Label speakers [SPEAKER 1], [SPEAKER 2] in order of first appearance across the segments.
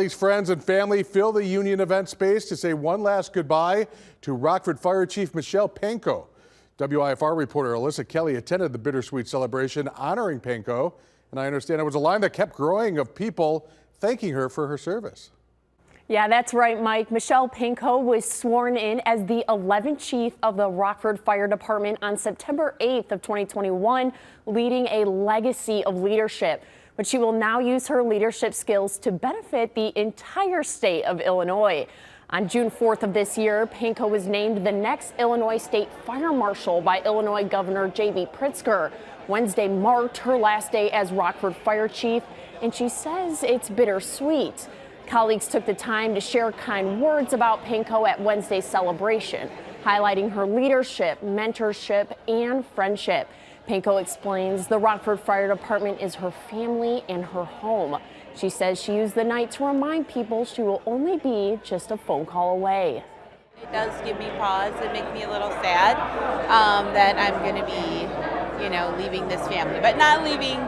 [SPEAKER 1] These friends and family fill the Union event space to say one last goodbye to Rockford Fire Chief Michelle Pankow. WIFR reporter Alyssa Kelly attended the bittersweet celebration honoring Pankow, and I understand it was a line that kept growing of people thanking her for her service.
[SPEAKER 2] Yeah, that's right, Mike. Michelle Pankow was sworn in as the 11th chief of the Rockford Fire Department on September 8th of 2021, leading a legacy of leadership. But she will now use her leadership skills to benefit the entire state of Illinois. On June 4th of this year, Pankow was named the next Illinois State Fire Marshal by Illinois Governor J.B. Pritzker. Wednesday marked her last day as Rockford Fire Chief, and she says it's bittersweet. Colleagues took the time to share kind words about Pankow at Wednesday's celebration, highlighting her leadership, mentorship, and friendship. Pankow explains the Rockford Fire Department is her family and her home. She says she used the night to remind people she will only be just a phone call away.
[SPEAKER 3] It does give me pause and make me a little sad that I'm going to be, leaving this family, but not leaving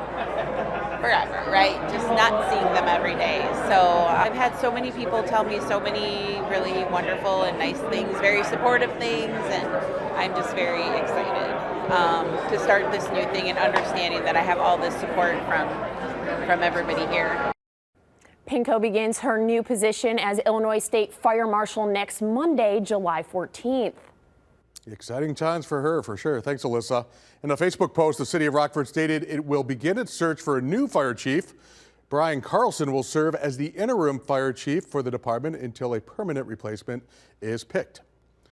[SPEAKER 3] forever, right? Just not seeing them every day. So I've had so many people tell me so many really wonderful and nice things, very supportive things, and I'm just very excited to start this new thing and understanding that I have all this support from everybody here.
[SPEAKER 2] Pankow begins her new position as Illinois State Fire Marshal next Monday, July 14th.
[SPEAKER 1] Exciting times for her, for sure. Thanks, Alyssa. In a Facebook post, the city of Rockford stated it will begin its search for a new fire chief. Brian Carlson will serve as the interim fire chief for the department until a permanent replacement is picked.